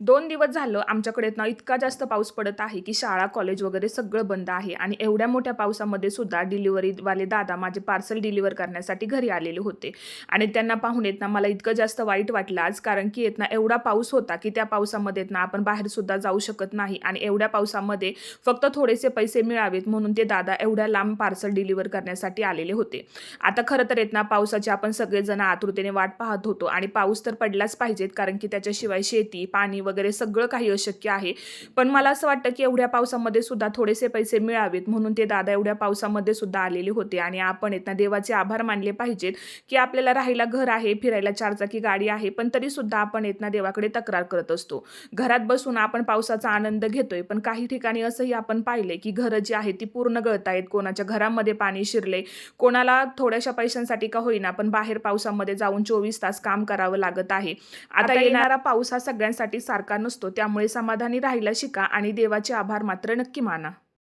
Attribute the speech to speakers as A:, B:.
A: 2 दिवस झालं आमच्याकडे ना इतका जास्त पाऊस पडत आहे, की शाळा, कॉलेज वगैरे सगळं बंद आहे आणि एवढ्या मोठ्या पावसामध्ये सुद्धा डिलिव्हरीवाले दादा माझे पार्सल डिलिव्हर करण्यासाठी घरी आलेले होते आणि त्यांना पाहून ना मला इतकं जास्त वाईट वाटलं आज, कारण की ना एवढा पाऊस होता, की त्या पावसामध्ये ना आपण बाहेरसुद्धा जाऊ शकत नाही आणि एवढ्या पावसामध्ये फक्त थोडेसे पैसे मिळावेत म्हणून ते दादा एवढ्या लांब पार्सल डिलिव्हर करण्यासाठी आलेले होते. आता खरं तर ना पावसाची आपण सगळेजण आतुरतेने वाट पाहत होतो आणि पाऊस तर पडलाच पाहिजेत, कारण की त्याच्याशिवाय शेती, पाणी वगैरे सगळं काही अशक्य आहे. पण मला असं वाटतं, की एवढ्या पावसामध्ये सुद्धा थोडेसे पैसे मिळावेत म्हणून ते दादा एवढ्या पावसामध्ये सुद्धा आलेले होते आणि आपण ना देवाचे आभार मानले पाहिजेत, की आपल्याला राहायला घर आहे, फिरायला चारचाकी गाडी आहे, पण तरीसुद्धा आपण ना देवाकडे तक्रार करत असतो. घरात बसून आपण पावसाचा आनंद घेतोय, पण काही ठिकाणी असंही आपण पाहिलंय, की घरं जी आहेत ती पूर्ण गळतायत. कोणाच्या घरामध्ये पाणी शिरलंय, कोणाला थोड्याशा पैशांसाठी का होईना, पण बाहेर पावसामध्ये जाऊन 24 तास काम करावं लागत आहे. आता येणारा पाऊस हा सगळ्यांसाठी सारखा नसतो, त्यामुळे समाधानी राहायला शिका आणि देवाचे आभार मात्र नक्की माना.